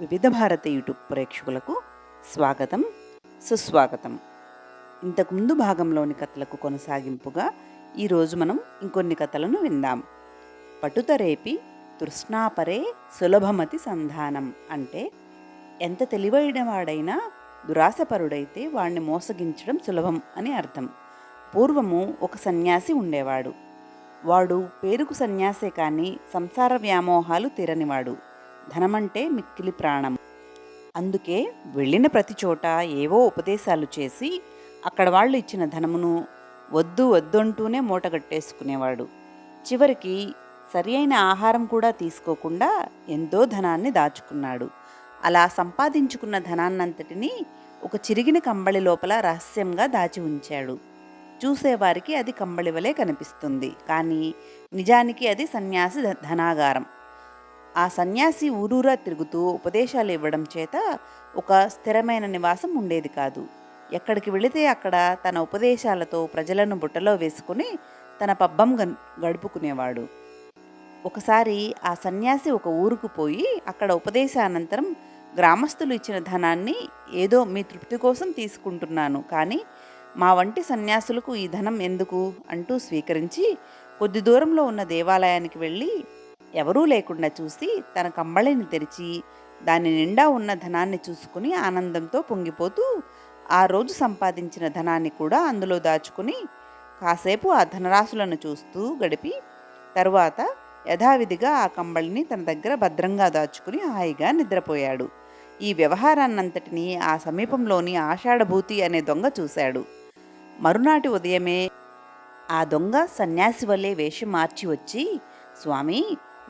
వివిధ భారతి యూట్యూబ్ ప్రేక్షకులకు స్వాగతం, సుస్వాగతం. ఇంతకుముందు భాగంలోని కథలకు కొనసాగింపుగా ఈరోజు మనం ఇంకొన్ని కథలను విందాం. పటుతరేపి తృష్ణాపరే సులభమతి సంధానం అంటే ఎంత తెలివైన వాడైనా దురాశపరుడైతే వాణ్ణి మోసగించడం సులభం అని అర్థం. పూర్వము ఒక సన్యాసి ఉండేవాడు. వాడు పేరుకు సన్యాసే కానీ సంసార వ్యామోహాలు తీరనివాడు. ధనమంటే మిక్కిలి ప్రాణం. అందుకే వెళ్ళిన ప్రతి చోట ఏవో ఉపదేశాలు చేసి అక్కడ వాళ్ళు ఇచ్చిన ధనమును వద్దు వద్దంటూనే మూటగట్టేసుకునేవాడు. చివరికి సరి అయిన ఆహారం కూడా తీసుకోకుండా ఎంతో ధనాన్ని దాచుకున్నాడు. అలా సంపాదించుకున్న ధనాన్నంతటినీ ఒక చిరిగిన కంబళి లోపల రహస్యంగా దాచి ఉంచాడు. చూసేవారికి అది కంబళి వలె కనిపిస్తుంది, కానీ నిజానికి అది సన్యాసి ధనాగారం. ఆ సన్యాసి ఊరూరా తిరుగుతూ ఉపదేశాలు ఇవ్వడం చేత ఒక స్థిరమైన నివాసం ఉండేది కాదు. ఎక్కడికి వెళితే అక్కడ తన ఉపదేశాలతో ప్రజలను బుట్టలో వేసుకుని తన పబ్బం గడుపుకునేవాడు. ఒకసారి ఆ సన్యాసి ఒక ఊరుకు పోయి అక్కడ ఉపదేశానంతరం గ్రామస్తులు ఇచ్చిన ధనాన్ని ఏదో మీ తృప్తి కోసం తీసుకుంటున్నాను, కానీ మా వంటి సన్యాసులకు ఈ ధనం ఎందుకు అంటూ స్వీకరించి కొద్ది దూరంలో ఉన్న దేవాలయానికి వెళ్ళి ఎవరూ లేకుండా చూసి తన కంబళిని తెరిచి దాని నిండా ఉన్న ధనాన్ని చూసుకుని ఆనందంతో పొంగిపోతూ ఆ రోజు సంపాదించిన ధనాన్ని కూడా అందులో దాచుకుని కాసేపు ఆ ధనరాశులను చూస్తూ గడిపి తరువాత యథావిధిగా ఆ కంబళిని తన దగ్గర భద్రంగా దాచుకుని హాయిగా నిద్రపోయాడు. ఈ వ్యవహారాన్నంతటినీ ఆ సమీపంలోని ఆషాఢభూతి అనే దొంగ చూశాడు. మరునాటి ఉదయమే ఆ దొంగ సన్యాసి వల్లే వేషం మార్చి వచ్చి, స్వామి,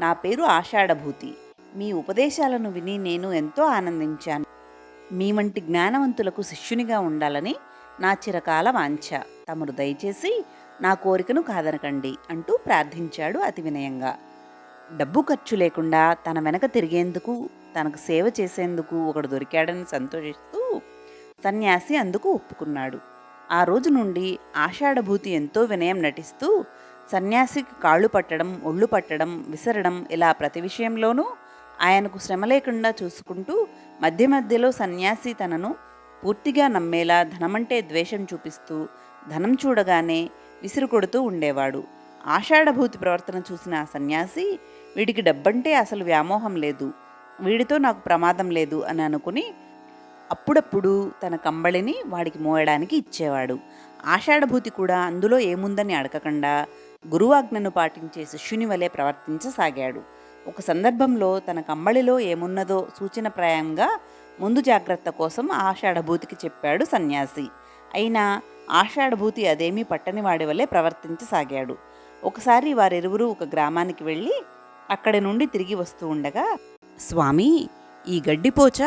నా పేరు ఆషాఢభూతి. మీ ఉపదేశాలను విని నేను ఎంతో ఆనందించాను. మీ వంటి జ్ఞానవంతులకు శిష్యునిగా ఉండాలని నా చిరకాల వాంఛ. తమరు దయచేసి నా కోరికను కాదనకండి అంటూ ప్రార్థించాడు అతి వినయంగా. డబ్బు ఖర్చు లేకుండా తన వెనక తిరిగేందుకు, తనకు సేవ చేసేందుకు ఒకడు దొరికాడని సంతోషిస్తూ సన్యాసి అందుకు ఒప్పుకున్నాడు. ఆ రోజు నుండి ఆషాఢభూతి ఎంతో వినయం నటిస్తూ సన్యాసికి కాళ్ళు పట్టడం, ఒళ్ళు పట్టడం, విసరడం ఇలా ప్రతి విషయంలోనూ ఆయనకు శ్రమ లేకుండా చూసుకుంటూ మధ్య మధ్యలో సన్యాసి తనను పూర్తిగా నమ్మేలా ధనమంటే ద్వేషం చూపిస్తూ ధనం చూడగానే విసిరు కొడుతూ ఉండేవాడు. ఆషాఢభూతి ప్రవర్తన చూసిన ఆ సన్యాసి వీడికి డబ్బంటే అసలు వ్యామోహం లేదు, వీడితో నాకు ప్రమాదం లేదు అని అనుకుని అప్పుడప్పుడు తన కంబళిని వాడికి మోయడానికి ఇచ్చేవాడు. ఆషాఢభూతి కూడా అందులో ఏముందని అడగకుండా గురువాజ్ఞను పాటించే శిష్యుని వలె ప్రవర్తించసాగాడు. ఒక సందర్భంలో తన కంబళిలో ఏమున్నదో సూచనప్రాయంగా ముందు జాగ్రత్త కోసం ఆషాఢభూతికి చెప్పాడు సన్యాసి. అయినా ఆషాఢభూతి అదేమీ పట్టని వాడి వలె ప్రవర్తించసాగాడు. ఒకసారి వారిరువురు ఒక గ్రామానికి వెళ్ళి అక్కడి నుండి తిరిగి వస్తూ ఉండగా, స్వామి, ఈ గడ్డిపోచ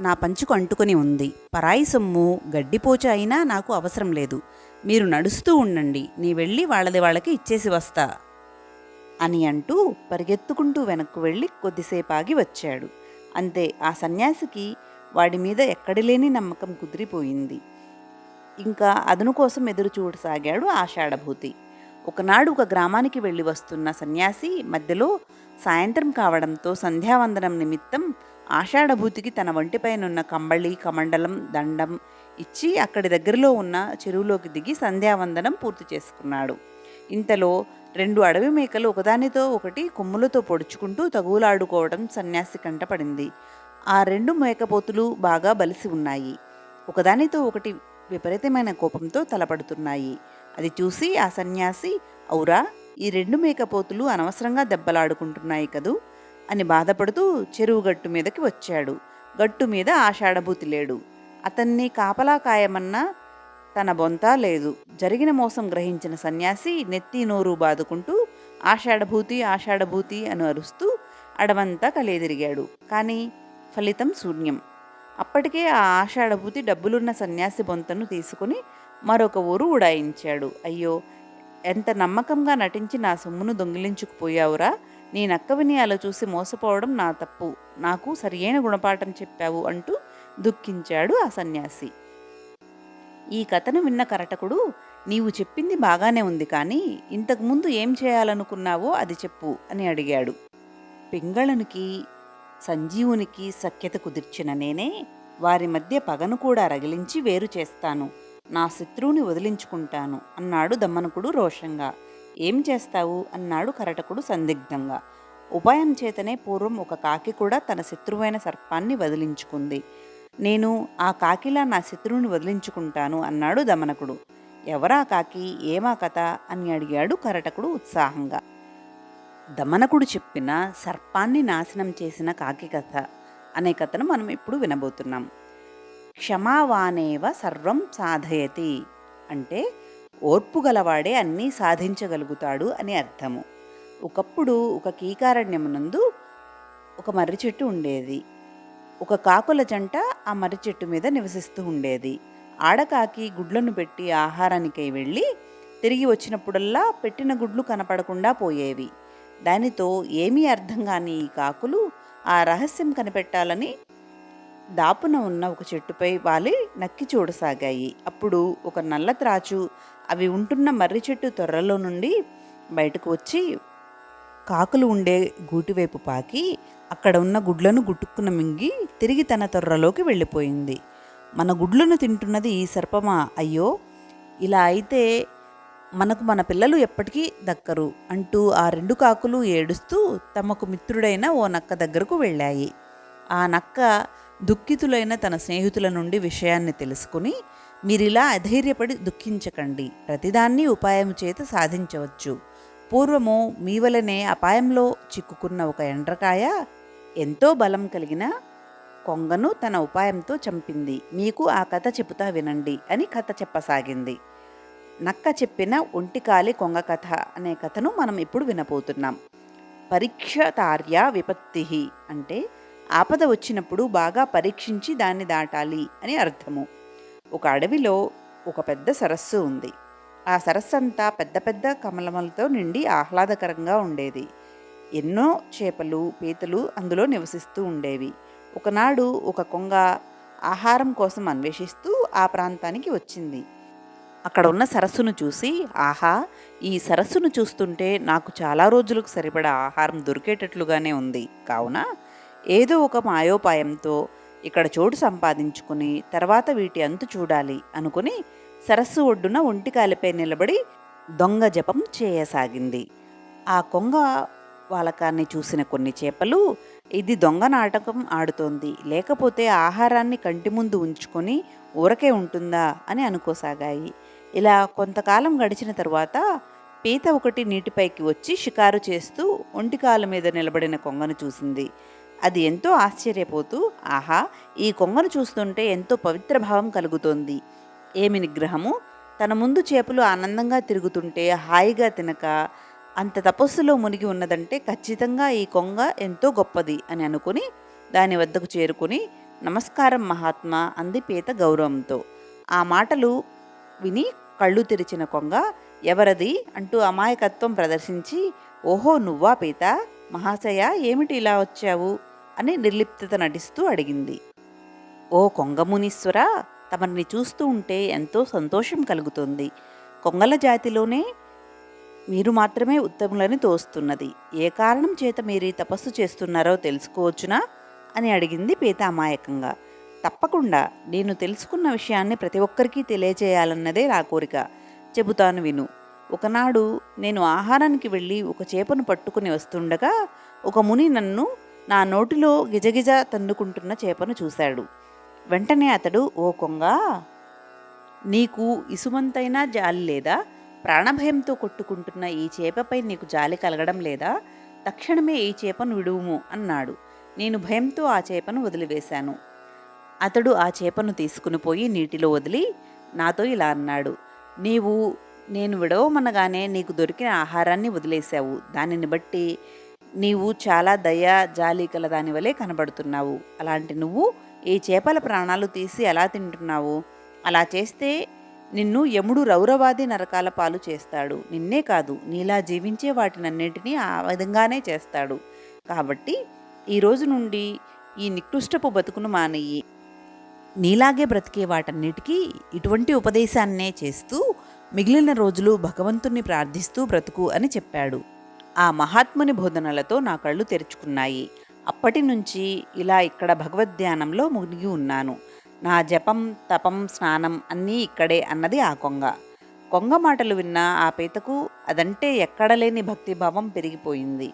నా పంచుకు అంటుకొని ఉంది. పరాయి సొమ్ము గడ్డిపోచ అయినా నాకు అవసరం లేదు. మీరు నడుస్తూ ఉండండి, నీ వెళ్ళి వాళ్ళకి ఇచ్చేసి వస్తా అని అంటూ పరిగెత్తుకుంటూ వెనక్కు వెళ్ళి కొద్దిసేపు ఆగి వచ్చాడు. అంతే, ఆ సన్యాసికి వాడి మీద ఎక్కడిలేని నమ్మకం కుదిరిపోయింది. ఇంకా అదును కోసం ఎదురు చూడసాగాడు ఆషాఢభూతి. ఒకనాడు ఒక గ్రామానికి వెళ్ళి వస్తున్న సన్యాసి మధ్యలో సాయంత్రం కావడంతో సంధ్యావందనం నిమిత్తం ఆషాఢభూతికి తన వంటిపైనున్న కంబళి, కమండలం, దండం ఇచ్చి అక్కడి దగ్గరలో ఉన్న చెరువులోకి దిగి సంధ్యావందనం పూర్తి చేసుకున్నాడు. ఇంతలో 2 అడవి మేకలు ఒకదానితో ఒకటి కొమ్ములతో పొడుచుకుంటూ తగులాడుకోవడం సన్యాసి కంటపడింది. ఆ 2 మేకపోతులు బాగా బలిసి ఉన్నాయి. ఒకదానితో ఒకటి విపరీతమైన కోపంతో తలపడుతున్నాయి. అది చూసి ఆ సన్యాసి, ఔరా, ఈ 2 మేకపోతులు అనవసరంగా దెబ్బలాడుకుంటున్నాయి కదూ అని బాధపడుతూ చెరువు గట్టు మీదకి వచ్చాడు. గట్టు మీద ఆషాఢభూతి లేడు. అతన్ని కాపలా కాయమన్నా తన బొంతా లేదు. జరిగిన మోసం గ్రహించిన సన్యాసి నెత్తి నోరు బాదుకుంటూ ఆషాఢభూతి ఆషాఢభూతి అని అరుస్తూ అడవంతా కలియదిరిగాడు. కానీ ఫలితం శూన్యం. అప్పటికే ఆ ఆషాఢభూతి డబ్బులున్న సన్యాసి బొంతను తీసుకుని మరొక ఊరు ఉడాయించాడు. అయ్యో, ఎంత నమ్మకంగా నటించి నా సొమ్మును దొంగిలించుకుపోయావురా, నీ నక్కవిని అలా చూసి మోసపోవడం నా తప్పు, నాకు సరియైన గుణపాఠం చెప్పావు అంటూ దుఃఖించాడు ఆ సన్యాసి. ఈ కథను విన్న కరటకుడు, నీవు చెప్పింది బాగానే ఉంది, కానీ ఇంతకుముందు ఏం చేయాలనుకున్నావో అది చెప్పు అని అడిగాడు. పింగళునికి సంజీవునికి సఖ్యత కుదిర్చిన నేనే వారి మధ్య పగను కూడా రగిలించి వేరు చేస్తాను, నా శత్రువుని వదిలించుకుంటాను అన్నాడు దమనకుడు రోషంగా. ఏం చేస్తావు అన్నాడు కరటకుడు సందిగ్ధంగా. ఉపాయం చేతనే పూర్వం ఒక కాకి కూడా తన శత్రువైన సర్పాన్ని వదిలించుకుంది. నేను ఆ కాకిలా నా శత్రువుని వదిలించుకుంటాను అన్నాడు దమనకుడు. ఎవరా కాకి, ఏమా కథ అని అడిగాడు కరటకుడు ఉత్సాహంగా. దమనకుడు చెప్పిన సర్పాన్ని నాశనం చేసిన కాకి కథ అనే కథను మనం ఇప్పుడు వినబోతున్నాం. క్షమావానేవ సర్వం సాధయతి అంటే ఓర్పు గలవాడే అన్నీ సాధించగలుగుతాడు అని అర్థము. ఒకప్పుడు ఒక కీకారణ్యమునందు ఒక మర్రి చెట్టు ఉండేది. ఒక కాకుల జంట ఆ మర్రి చెట్టు మీద నివసిస్తూ ఉండేది. ఆడకాకి గుడ్లను పెట్టి ఆహారానికై వెళ్ళి తిరిగి వచ్చినప్పుడల్లా పెట్టిన గుడ్లు కనపడకుండా పోయేవి. దానితో ఏమీ అర్థం కాని ఈ కాకులు ఆ రహస్యం కనిపెట్టాలని దాపున ఉన్న ఒక చెట్టుపై వాలి నక్కి చూడసాగాయి. అప్పుడు ఒక నల్ల త్రాచు అవి ఉంటున్న మర్రి చెట్టు తొర్రలో నుండి బయటకు వచ్చి కాకులు ఉండే గూటివైపు పాకి అక్కడ ఉన్న గుడ్లను గుట్టుక్కున మింగి తిరిగి తన తొర్రలోకి వెళ్ళిపోయింది. మన గుడ్లను తింటున్నది ఈ సర్పమా, అయ్యో ఇలా అయితే మనకు మన పిల్లలు ఎప్పటికీ దక్కరు అంటూ ఆ రెండు కాకులు ఏడుస్తూ తమకు మిత్రుడైన ఓ నక్క దగ్గరకు వెళ్ళాయి. ఆ నక్క దుఃఖితులైన తన స్నేహితుల నుండి విషయాన్ని తెలుసుకుని, మీరిలా అధైర్యపడి దుఃఖించకండి, ప్రతిదాన్ని ఉపాయం చేత సాధించవచ్చు. పూర్వము మీ వలనే అపాయంలో చిక్కుకున్న ఒక ఎండ్రకాయ ఎంతో బలం కలిగిన కొంగను తన ఉపాయంతో చంపింది. మీకు ఆ కథ చెబుతా వినండి అని కథ చెప్పసాగింది. నక్క చెప్పిన ఒంటికాలి కొంగ కథ అనే కథను మనం ఇప్పుడు వినబోతున్నాం. పరీక్షతార్య విపత్తి అంటే ఆపద వచ్చినప్పుడు బాగా పరీక్షించి దాన్ని దాటాలి అని అర్థము. ఒక అడవిలో ఒక పెద్ద సరస్సు ఉంది. ఆ సరస్సు అంతా పెద్ద పెద్ద కమలములతో నిండి ఆహ్లాదకరంగా ఉండేది. ఎన్నో చేపలు, పీతలు అందులో నివసిస్తూ ఉండేవి. ఒకనాడు ఒక కొంగ ఆహారం కోసం అన్వేషిస్తూ ఆ ప్రాంతానికి వచ్చింది. అక్కడ ఉన్న సరస్సును చూసి, ఆహా, ఈ సరస్సును చూస్తుంటే నాకు చాలా రోజులకు సరిపడా ఆహారం దొరికేటట్లుగానే ఉంది, కావున ఏదో ఒక మాయోపాయంతో ఇక్కడ చోటు సంపాదించుకుని తర్వాత వీటి అంతు చూడాలి అనుకుని సరస్సు ఒడ్డున ఒంటికాలిపై నిలబడి దొంగ జపం చేయసాగింది. ఆ కొంగ వాలకాన్ని చూసిన కొన్ని చేపలు, ఇది దొంగ నాటకం ఆడుతోంది, లేకపోతే ఆహారాన్ని కంటి ముందు ఉంచుకొని ఊరకే ఉంటుందా అని అనుకోసాగాయి. ఇలా కొంతకాలం గడిచిన తరువాత పీత ఒకటి నీటిపైకి వచ్చి షికారు చేస్తూ ఒంటికాల మీద నిలబడిన కొంగను చూసింది. అది ఎంతో ఆశ్చర్యపోతూ, ఆహా, ఈ కొంగను చూస్తుంటే ఎంతో పవిత్ర భావం కలుగుతోంది, ఏమి నిగ్రహము, తన ముందు చేపలు ఆనందంగా తిరుగుతుంటే హాయిగా తినక అంత తపస్సులో మునిగి ఉన్నదంటే ఖచ్చితంగా ఈ కొంగ ఎంతో గొప్పది అని అనుకుని దాని వద్దకు చేరుకుని, నమస్కారం మహాత్మా అంది పీత గౌరవంతో. ఆ మాటలు విని కళ్ళు తెరిచిన కొంగ, ఎవరది అంటూ అమాయకత్వం ప్రదర్శించి, ఓహో నువ్వా పీత, మహాశయ ఏమిటి ఇలా వచ్చావు అని నిర్లిప్తత నటిస్తూ అడిగింది. ఓ కొంగమునీశ్వర, తమరిని చూస్తూ ఉంటే ఎంతో సంతోషం కలుగుతుంది. కొంగల జాతిలోనే మీరు మాత్రమే ఉత్తములని తోస్తున్నది. ఏ కారణం చేత మీరు ఈ తపస్సు చేస్తున్నారో తెలుసుకోవచ్చునా అని అడిగింది పీత అమాయకంగా. తప్పకుండా, నేను తెలుసుకున్న విషయాన్ని ప్రతి ఒక్కరికి తెలియచేయాలన్నదే నా కోరిక, చెబుతాను విను. ఒకనాడు నేను ఆహారానికి వెళ్ళి ఒక చేపను పట్టుకుని వస్తుండగా ఒక ముని నన్ను నా నోటిలో గిజగిజ తన్నుకుంటున్న చేపను చూశాడు. వెంటనే అతడు, ఓ కొంగా, నీకు ఇసుమంతైనా జాలి లేదా? ప్రాణభయంతో కొట్టుకుంటున్న ఈ చేపపై నీకు జాలి కలగడం లేదా? తక్షణమే ఈ చేపను విడువుము అన్నాడు. నేను భయంతో ఆ చేపను వదిలివేశాను. అతడు ఆ చేపను తీసుకుని పోయి నీటిలో వదిలి నాతో ఇలా అన్నాడు, నేను విడవమనగానే నీకు దొరికిన ఆహారాన్ని వదిలేశావు. దానిని బట్టి నీవు చాలా దయా జాలి కల దాని వలె కనబడుతున్నావు. అలాంటి నువ్వు ఈ చేపల ప్రాణాలు తీసి ఎలా తింటున్నావు? అలా చేస్తే నిన్ను యముడు రౌరవాది నరకాల పాలు చేస్తాడు. నిన్నే కాదు, నీలా జీవించే వాటినన్నింటినీ ఆ విధంగానే చేస్తాడు. కాబట్టి ఈ రోజు నుండి ఈ నికృష్టపు బతుకును మానేయి. నీలాగే బ్రతికే వాటన్నిటికీ ఇటువంటి ఉపదేశాన్నే చేస్తూ మిగిలిన రోజులు భగవంతుణ్ణి ప్రార్థిస్తూ బ్రతుకు అని చెప్పాడు. ఆ మహాత్ముని బోధనలతో నా కళ్ళు తెరుచుకున్నాయి. అప్పటి నుంచి ఇలా ఇక్కడ భగవద్ధ్యానంలో మునిగి ఉన్నాను. నా జపం, తపం, స్నానం అన్నీ ఇక్కడే అన్నది ఆ కొంగ. కొంగ మాటలు విన్న ఆ పీతకు అదంటే ఎక్కడలేని భక్తిభావం పెరిగిపోయింది.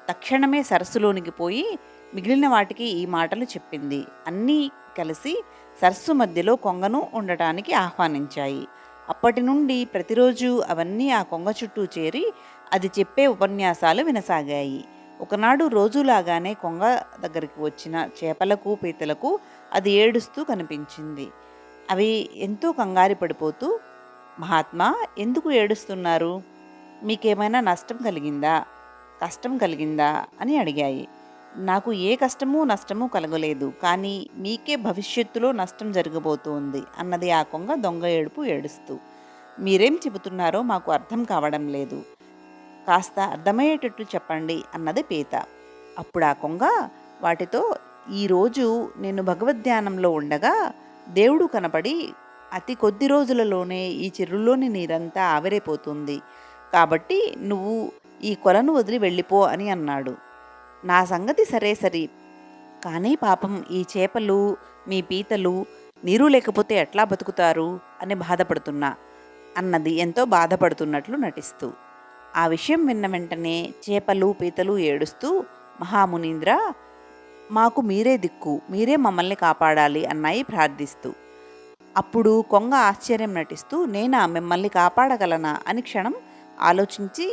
తక్షణమే సరస్సులోనికి పోయి మిగిలిన వాటికి ఈ మాటలు చెప్పింది. అన్నీ కలిసి సరస్సు మధ్యలో కొంగను ఉండటానికి ఆహ్వానించాయి. అప్పటి నుండి ప్రతిరోజు అవన్నీ ఆ కొంగ చుట్టూ చేరి అది చెప్పే ఉపన్యాసాలు వినసాగాయి. ఒకనాడు రోజులాగానే కొంగ దగ్గరికి వచ్చిన చేపలకు, పీతలకు అది ఏడుస్తూ కనిపించింది. అవి ఎంతో కంగారు పడిపోతూ, మహాత్మా, ఎందుకు ఏడుస్తున్నారు? మీకేమైనా నష్టం కలిగిందా, కష్టం కలిగిందా అని అడిగాయి. నాకు ఏ కష్టమూ నష్టమూ కలగలేదు, కానీ మీకే భవిష్యత్తులో నష్టం జరగబోతోంది అన్నది ఆ కొంగ దొంగ ఏడుపు ఏడుస్తూ. మీరేం చెబుతున్నారో మాకు అర్థం కావడం లేదు, కాస్త అర్థమయ్యేటట్టు చెప్పండి అన్నది పీత. అప్పుడు ఆ కొంగ వాటితో, ఈరోజు నేను భగవద్ధ్యానంలో ఉండగా దేవుడు కనపడి అతి కొద్ది రోజులలోనే ఈ చెరువులోని నీరంతా ఆవిరైపోతుంది, కాబట్టి నువ్వు ఈ కొలను వదిలి వెళ్ళిపో అని అన్నాడు. నా సంగతి సరే సరి, కానీ పాపం ఈ చేపలు, మీ పీతలు నీరు లేకపోతే ఎట్లా బతుకుతారు అని బాధపడుతున్నా అన్నది ఎంతో బాధపడుతున్నట్లు నటిస్తూ. ఆ విషయం విన్న వెంటనే చేపలు, పీతలు ఏడుస్తూ, మహామునీంద్ర, మాకు మీరే దిక్కు, మీరే మమ్మల్ని కాపాడాలి అన్నాయి ప్రార్థిస్తూ. అప్పుడు కొంగ ఆశ్చర్యం నటిస్తూ, నేనా మిమ్మల్ని కాపాడగలనా అని క్షణం ఆలోచించి,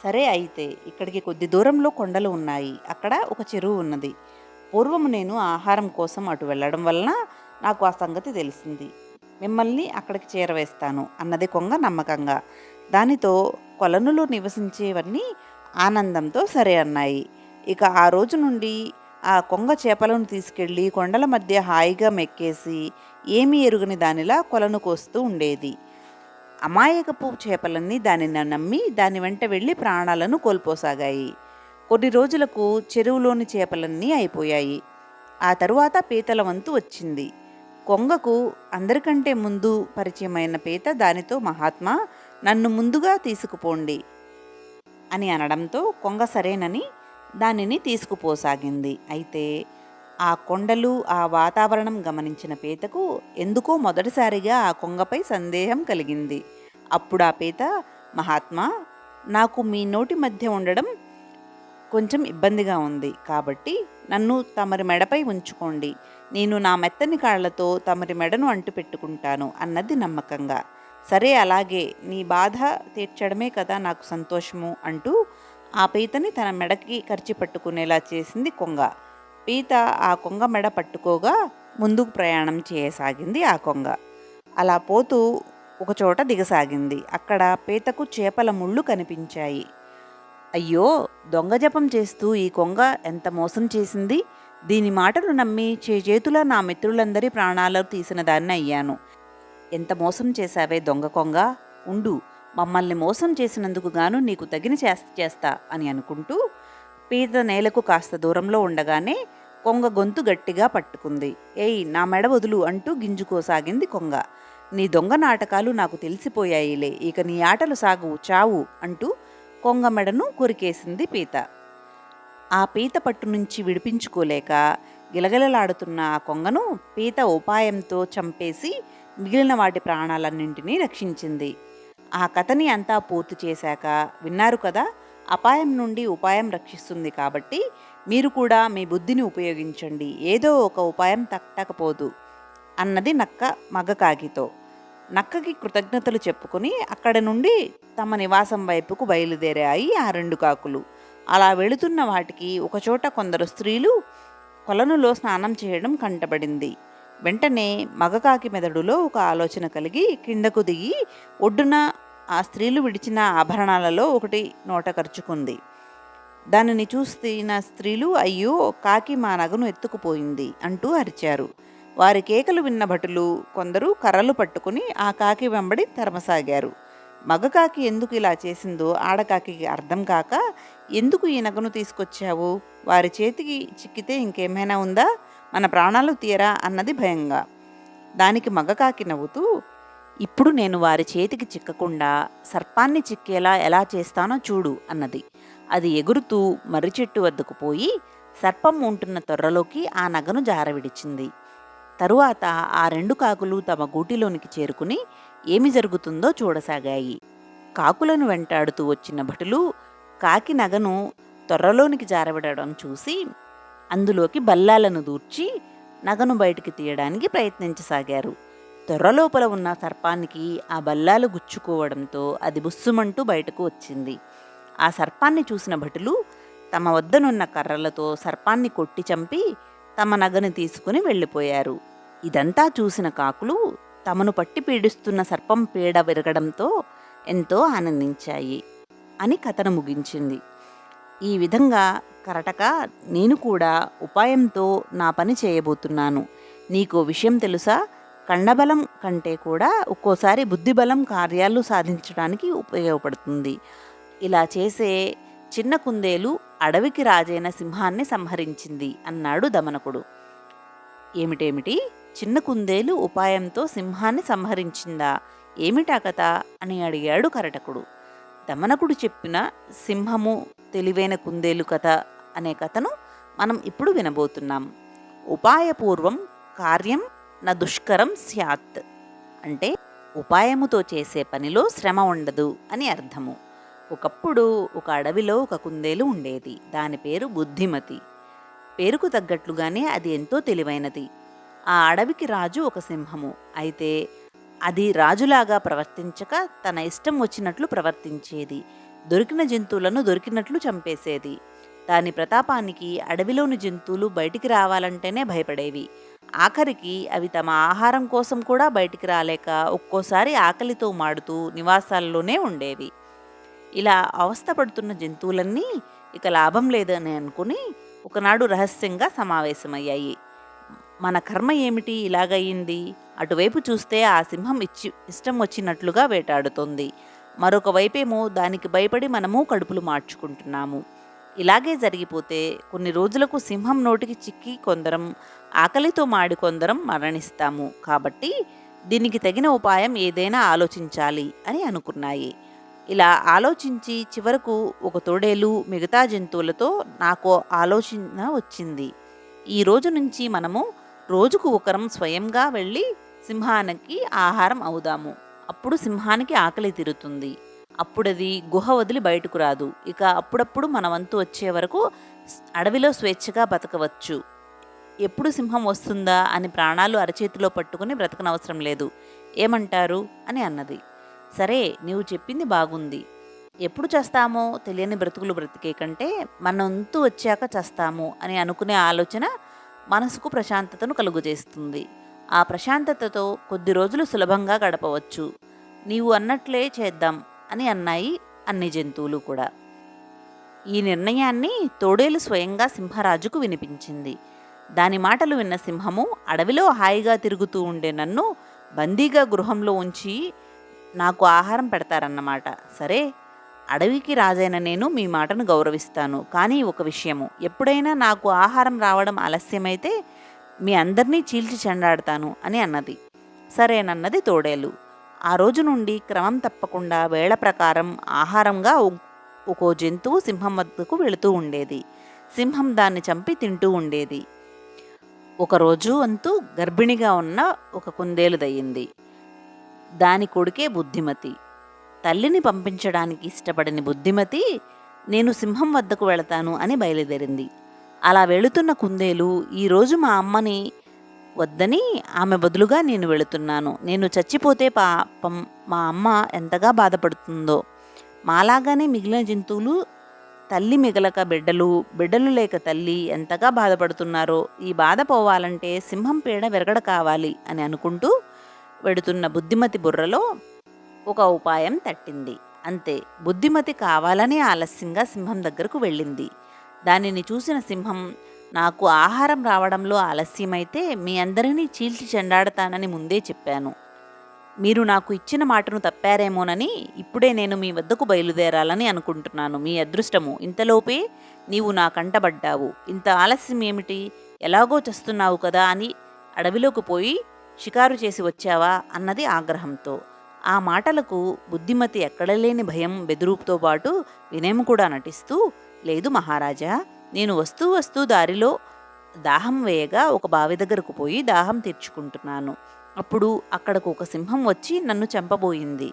సరే అయితే ఇక్కడికి కొద్ది దూరంలో కొండలు ఉన్నాయి, అక్కడ ఒక చెరువు ఉన్నది. పూర్వం నేను ఆహారం కోసం అటు వెళ్ళడం వలన నాకు ఆ సంగతి తెలిసింది. మిమ్మల్ని అక్కడికి చేరవేస్తాను అన్నది కొంగ నమ్మకంగా. దానితో కొలనులో నివసించేవన్నీ ఆనందంతో సరే అన్నాయి. ఇక ఆ రోజు నుండి ఆ కొంగ చేపలను తీసుకెళ్ళి కొండల మధ్య హాయిగా మెక్కేసి ఏమీ ఎరుగని దానిలా కొలను కోస్తూ ఉండేది. అమాయకపు చేపలన్నీ దానిని నమ్మి దాని వెంట వెళ్ళి ప్రాణాలను కోల్పోసాగాయి. కొన్ని రోజులకు చెరువులోని చేపలన్నీ అయిపోయాయి. ఆ తరువాత పీతల వంతు వచ్చింది. కొంగకు అందరికంటే ముందు పరిచయమైన పీత దానితో, మహాత్మా, నన్ను ముందుగా తీసుకుపోండి అని అనడంతో కొంగ సరేనని దానిని తీసుకుపోసాగింది. అయితే ఆ కొండలు, ఆ వాతావరణం గమనించిన పీతకు ఎందుకో మొదటిసారిగా ఆ కొంగపై సందేహం కలిగింది. అప్పుడు ఆ పీత, మహాత్మా, నాకు మీ నోటి మధ్య ఉండడం కొంచెం ఇబ్బందిగా ఉంది, కాబట్టి నన్ను తమరి మెడపై ఉంచుకోండి, నేను నా మెత్తని కాళ్లతో తమరి మెడను అంటు పెట్టుకుంటాను అన్నది నమ్మకంగా. సరే అలాగే, నీ బాధ తీర్చడమే కదా నాకు సంతోషము అంటూ ఆ పీతని తన మెడకి కరిచి పట్టుకునేలా చేసింది కొంగ. పీత ఆ కొంగ మెడ పట్టుకోగా ముందుకు ప్రయాణం చేయసాగింది ఆ కొంగ. అలా పోతూ ఒకచోట దిగసాగింది. అక్కడ పీతకు చేపల ముళ్ళు కనిపించాయి. అయ్యో, దొంగ జపం చేస్తూ ఈ కొంగ ఎంత మోసం చేసింది! దీని మాటలు నమ్మి చేజేతులా నా మిత్రులందరి ప్రాణాలు తీసిన దాన్ని అయ్యాను. ఎంత మోసం చేశావే దొంగ కొంగ! ఉండు, మమ్మల్ని మోసం చేసినందుకు గాను నీకు తగిన చేస్తా అని అనుకుంటూ పీత నేలకు కాస్త దూరంలో ఉండగానే కొంగ గొంతు గట్టిగా పట్టుకుంది. ఏయ్, నా మెడ వదులు అంటూ గింజుకోసాగింది కొంగ. నీ దొంగ నాటకాలు నాకు తెలిసిపోయాయిలే, ఇక నీ ఆటలు సాగు, చావు అంటూ కొంగ మెడను కొరికేసింది పీత. ఆ పీత పట్టు నుంచి విడిపించుకోలేక గిలగిలలాడుతున్న ఆ కొంగను పీత ఉపాయంతో చంపేసి మిగిలిన వాటి ప్రాణాలన్నింటినీ రక్షించింది. ఆ కథని అంతా పూర్తి చేశాక, విన్నారు కదా, అపాయం నుండి ఉపాయం రక్షిస్తుంది, కాబట్టి మీరు కూడా మీ బుద్ధిని ఉపయోగించండి, ఏదో ఒక ఉపాయం తట్టకపోదు అన్నది నక్క మగకాకితో. నక్కకి కృతజ్ఞతలు చెప్పుకొని అక్కడ నుండి తమ నివాసం వైపుకు బయలుదేరాయి ఆ రెండు కాకులు. అలా వెళుతున్న వాటికి ఒకచోట కొందరు స్త్రీలు కొలనులో స్నానం చేయడం కంటపడింది. వెంటనే మగకాకి మెదడులో ఒక ఆలోచన కలిగి కిందకు దిగి ఒడ్డున ఆ స్త్రీలు విడిచిన ఆభరణాలలో ఒకటి నోట కరుచుకుంది. దానిని చూసిన స్త్రీలు, అయ్యో, కాకి మా నగను ఎత్తుకుపోయింది అంటూ అరిచారు. వారి కేకలు విన్న భటులు కొందరు కర్రలు పట్టుకుని ఆ కాకి వెంబడి తరమసాగారు. మగకాకి ఎందుకు ఇలా చేసిందో ఆడకాకి అర్థం కాక, ఎందుకు ఈ నగను తీసుకొచ్చావు? వారి చేతికి చిక్కితే ఇంకేమైనా ఉందా? మన ప్రాణాలు తీయరా అన్నది భయంగా. దానికి మగకాకి నవ్వుతూ, ఇప్పుడు నేను వారి చేతికి చిక్కకుండా సర్పాన్ని చిక్కేలా ఎలా చేస్తానో చూడు అన్నది. అది ఎగురుతూ మర్రి చెట్టు వద్దకు పోయి సర్పం ఉంటున్న తొర్రలోకి ఆ నగను జారవిడిచింది. తరువాత ఆ 2 కాకులు తమ గూటిలోనికి చేరుకుని ఏమి జరుగుతుందో చూడసాగాయి. కాకులను వెంటాడుతూ వచ్చిన భటులు కాకి నగను తొర్రలోనికి జారవిడడం చూసి అందులోకి బల్లాలను దూర్చి నగను బయటికి తీయడానికి ప్రయత్నించసాగారు. తొర్రలోపల ఉన్న సర్పానికి ఆ బల్లాలు గుచ్చుకోవడంతో అది బుస్సుమంటూ బయటకు వచ్చింది. ఆ సర్పాన్ని చూసిన భటులు తమ వద్దనున్న కర్రలతో సర్పాన్ని కొట్టి చంపి తమ నగను తీసుకుని వెళ్ళిపోయారు. ఇదంతా చూసిన కాకులు తమను పట్టి పీడిస్తున్న సర్పం పీడ విరగడంతో ఎంతో ఆనందించాయి అని కథను ముగించింది. ఈ విధంగా కరటక, నేను కూడా ఉపాయంతో నా పని చేయబోతున్నాను. నీకో విషయం తెలుసా? కండబలం కంటే కూడా ఒక్కోసారి బుద్ధిబలం కార్యాలు సాధించడానికి ఉపయోగపడుతుంది. ఇలా చేసే చిన్న కుందేలు అడవికి రాజైన సింహాన్ని సంహరించింది అన్నాడు దమనకుడు. ఏమిటేమిటి? చిన్న కుందేలు ఉపాయంతో సింహాన్ని సంహరించిందా? ఏమిటా కథ అని అడిగాడు కరటకుడు. దమనకుడు చెప్పిన సింహము తెలివైన కుందేలు కథ అనే కథను మనం ఇప్పుడు వినబోతున్నాం. ఉపాయపూర్వం కార్యం న దుష్కరం స్యాత్ అంటే ఉపాయముతో చేసే పనిలో శ్రమ ఉండదు అని అర్థము. ఒకప్పుడు ఒక అడవిలో ఒక కుందేలు ఉండేది. దాని పేరు బుద్ధిమతి. పేరుకు తగ్గట్లుగానే అది ఎంతో తెలివైనది. ఆ అడవికి రాజు ఒక సింహము. అయితే అది రాజులాగా ప్రవర్తించక తన ఇష్టం వచ్చినట్లు ప్రవర్తించేది. దొరికిన జంతువులను దొరికినట్లు చంపేసేది. దాని ప్రతాపానికి అడవిలోని జంతువులు బయటికి రావాలంటేనే భయపడేవి. ఆఖరికి అవి తమ ఆహారం కోసం కూడా బయటికి రాలేక ఒక్కోసారి ఆకలితో మాడుతూ నివాసాల్లోనే ఉండేవి. ఇలా అవస్థపడుతున్న జంతువులన్నీ ఇక లాభం లేదని అనుకుని ఒకనాడు రహస్యంగా సమావేశమయ్యాయి. మన కర్మ ఏమిటి ఇలాగయ్యింది? అటువైపు చూస్తే ఆ సింహం ఇష్టం వచ్చినట్లుగా వేటాడుతోంది. మరొక వైపేమో దానికి భయపడి మనము కడుపులు మార్చుకుంటున్నాము. ఇలాగే జరిగిపోతే కొన్ని రోజులకు సింహం నోటికి చిక్కి కొందరం, ఆకలితో మాడి కొందరం మరణిస్తాము. కాబట్టి దీనికి తగిన ఉపాయం ఏదైనా ఆలోచించాలి అని అనుకున్నాయి. ఇలా ఆలోచించి చివరకు ఒక తోడేలు మిగతా జంతువులతో నాకు ఆలోచన వచ్చింది. ఈ రోజు నుంచి మనము రోజుకు ఒకరం స్వయంగా వెళ్ళి సింహానికి ఆహారం అవుదాము. అప్పుడు సింహానికి ఆకలి తీరుతుంది. అప్పుడది గుహ వదిలి బయటకు రాదు. ఇక అప్పుడప్పుడు మన వంతు వచ్చే వరకు అడవిలో స్వేచ్ఛగా బతకవచ్చు. ఎప్పుడు సింహం వస్తుందా అని ప్రాణాలు అరచేతిలో పట్టుకుని బ్రతకనవసరం లేదు. ఏమంటారు అని అన్నది. సరే, నీవు చెప్పింది బాగుంది. ఎప్పుడు చేస్తామో తెలియని బ్రతుకులు బ్రతికే కంటే మన వంతు వచ్చాక చేస్తాము అని అనుకునే ఆలోచన మనసుకు ప్రశాంతతను కలుగజేస్తుంది. ఆ ప్రశాంతతతో కొద్ది రోజులు సులభంగా గడపవచ్చు. నీవు అన్నట్లే చేద్దాం అని అన్నాయి అన్ని జంతువులు కూడా. ఈ నిర్ణయాన్ని తోడేలు స్వయంగా సింహరాజుకు వినిపించింది. దాని మాటలు విన్న సింహము, అడవిలో హాయిగా తిరుగుతూ ఉండే నన్ను బందీగా గృహంలో ఉంచి నాకు ఆహారం పెడతారన్నమాట. సరే, అడవికి రాజైన నేను మీ మాటను గౌరవిస్తాను. కానీ ఒక విషయము, ఎప్పుడైనా నాకు ఆహారం రావడం ఆలస్యమైతే మీ అందరినీ చీల్చి చెండాడతాను అని అన్నది. సరేనన్నది తోడేలు. ఆ రోజు నుండి క్రమం తప్పకుండా వేళ ప్రకారం ఆహారంగా ఒక్కో జంతువు సింహం వద్దకు వెళుతూ ఉండేది. సింహం దాన్ని చంపి తింటూ ఉండేది. ఒకరోజు అంతూ గర్భిణిగా ఉన్న ఒక కుందేలు దయ్యింది. దాని కొడుకే బుద్ధిమతి. తల్లిని పంపించడానికి ఇష్టపడని బుద్ధిమతి, నేను సింహం వద్దకు వెళతాను అని బయలుదేరింది. అలా వెళుతున్న కుందేలు, ఈరోజు మా అమ్మని వద్దని ఆమె బదులుగా నేను వెళుతున్నాను. నేను చచ్చిపోతే పాపం మా అమ్మ ఎంతగా బాధపడుతుందో. మాలాగానే మిగిలిన జంతువులు తల్లి మిగలక బిడ్డలు, బిడ్డలు లేక తల్లి ఎంతగా బాధపడుతున్నారో. ఈ బాధ పోవాలంటే సింహం పీడ విరగడ కావాలి అని అనుకుంటూ వెడుతున్న బుద్ధిమతి బుర్రలో ఒక ఉపాయం తట్టింది. అంతే, బుద్ధిమతి కావాలని ఆలస్యంగా సింహం దగ్గరకు వెళ్ళింది. దానిని చూసిన సింహం, నాకు ఆహారం రావడంలో ఆలస్యమైతే మీ అందరినీ చీల్చి చెండాడతానని ముందే చెప్పాను. మీరు నాకు ఇచ్చిన మాటను తప్పారేమోనని ఇప్పుడే నేను మీ వద్దకు బయలుదేరాలని అనుకుంటున్నాను. మీ అదృష్టము, ఇంతలోపే నీవు నా కంటబడ్డావు. ఇంత ఆలస్యం ఏమిటి? ఎలాగో చస్తున్నావు కదా అని అడవిలోకి పోయి షికారు చేసి వచ్చావా అన్నది ఆగ్రహంతో. ఆ మాటలకు బుద్ధిమతి ఎక్కడలేని భయం, బెదురుతో పాటు వినయం కూడా నటిస్తూ, లేదు మహారాజా, నేను వస్తూ వస్తూ దారిలో దాహం వేయగా ఒక బావి దగ్గరకు పోయి దాహం తీర్చుకుంటున్నాను. అప్పుడు అక్కడకు ఒక సింహం వచ్చి నన్ను చంపబోయింది.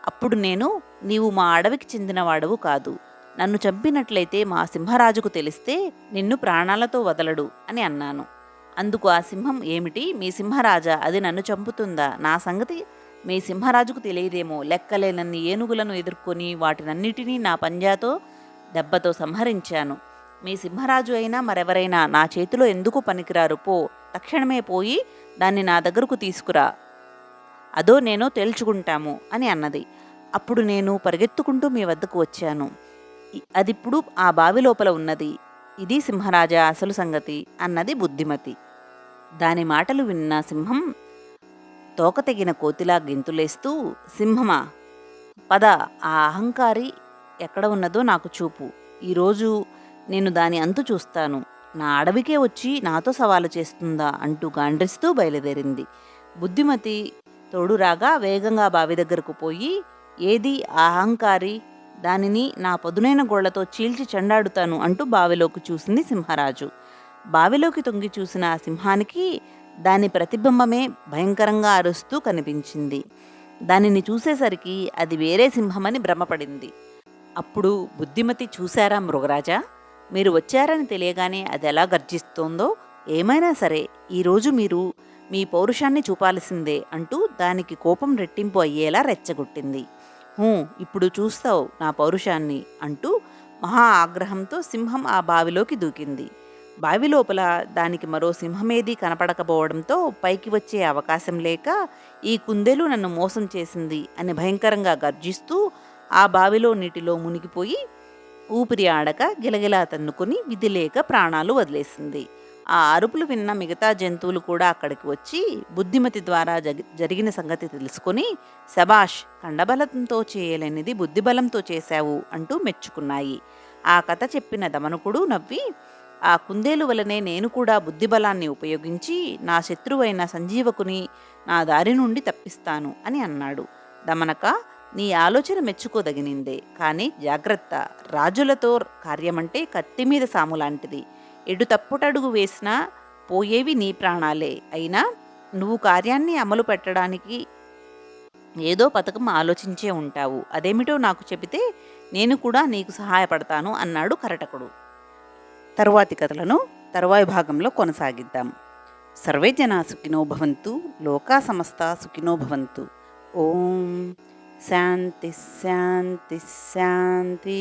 అప్పుడు నేను, నీవు మా అడవికి చెందినవాడవు కాదు. నన్ను చంపినట్లయితే మా సింహరాజుకు తెలిస్తే నిన్ను ప్రాణాలతో వదలడు అని అన్నాను. అందుకు ఆ సింహం, ఏమిటి మీ సింహరాజా, అది నన్ను చంపుతుందా? నా సంగతి మీ సింహరాజుకు తెలియదేమో. లెక్కలేనన్ని ఏనుగులను ఎదుర్కొని వాటినన్నిటినీ నా పంజాతో దెబ్బతో సంహరించాను. మీ సింహరాజు అయినా మరెవరైనా నా చేతిలో ఎందుకు పనికిరారు? పో, తక్షణమే పోయి దాన్ని నా దగ్గరకు తీసుకురా, అదో నేనో తేల్చుకుంటాము అని అన్నది. అప్పుడు నేను పరిగెత్తుకుంటూ మీ వద్దకు వచ్చాను. అదిప్పుడు ఆ బావి లోపల ఉన్నది. ఇది సింహరాజా అసలు సంగతి అన్నది బుద్ధిమతి. దాని మాటలు విన్న సింహం తోక తెగిన కోతిలా గెంతులేస్తూ, సింహమా, పద, ఆ అహంకారి ఎక్కడ ఉన్నదో నాకు చూపు. ఈరోజు నేను దాని అంతు చూస్తాను. నా అడవికే వచ్చి నాతో సవాలు చేస్తుందా అంటూ గాండ్రిస్తూ బయలుదేరింది. బుద్ధిమతి తోడురాగా వేగంగా బావి దగ్గరకు పోయి, ఏది ఆ అహంకారి, దానిని నా పదునైన గోళ్లతో చీల్చి చెండాడుతాను అంటూ బావిలోకి చూసింది సింహరాజు. బావిలోకి తొంగి చూసిన ఆ సింహానికి దాని ప్రతిబింబమే భయంకరంగా అరుస్తూ కనిపించింది. దానిని చూసేసరికి అది వేరే సింహమని భ్రమపడింది. అప్పుడు బుద్ధిమతి, చూశారా మృగరాజా, మీరు వచ్చారని తెలియగానే అది ఎలా గర్జిస్తోందో. ఏమైనా సరే ఈరోజు మీరు మీ పౌరుషాన్ని చూపాల్సిందే అంటూ దానికి కోపం రెట్టింపు అయ్యేలా రెచ్చగొట్టింది. ఇప్పుడు చూస్తావు నా పౌరుషాన్ని అంటూ మహా ఆగ్రహంతో సింహం ఆ బావిలోకి దూకింది. బావి లోపల దానికి మరో సింహమేదీ కనపడకపోవడంతో పైకి వచ్చే అవకాశం లేక, ఈ కుందేలు నన్ను మోసం చేసింది అని భయంకరంగా గర్జిస్తూ ఆ బావిలో నీటిలో మునిగిపోయి ఊపిరి ఆడక గిలగిలా తన్నుకుని విధిలేక ప్రాణాలు వదిలేసింది. ఆ అరుపులు విన్న మిగతా జంతువులు కూడా అక్కడికి వచ్చి బుద్ధిమతి ద్వారా జరిగిన సంగతి తెలుసుకొని, శబాష్, కండబలంతో చేయలేనిది బుద్ధిబలంతో చేశావు అంటూ మెచ్చుకున్నాయి. ఆ కథ చెప్పిన దమనకుడు నవ్వి, ఆ కుందేలు వలనే నేను కూడా బుద్ధిబలాన్ని ఉపయోగించి నా శత్రువైన సంజీవకుని నా దారి నుండి తప్పిస్తాను అని అన్నాడు. దమనక, నీ ఆలోచన మెచ్చుకోదగినిందే, కానీ జాగ్రత్త, రాజులతో కార్యమంటే కత్తి మీద సాము లాంటిది. ఎటు తప్పుటడుగు వేసినా పోయేవి నీ ప్రాణాలే. అయినా నువ్వు కార్యాన్ని అమలు పెట్టడానికి ఏదో పథకం ఆలోచించే ఉంటావు. అదేమిటో నాకు చెబితే నేను కూడా నీకు సహాయపడతాను అన్నాడు కరటకుడు. తరువాతి కథలను తరువాయి భాగంలో కొనసాగిద్దాం. సర్వే జనా సుఖినో భవంతు, లోకా సమస్త సుఖినో భవంతు. ఓం శాంతి శాంతి శాంతి.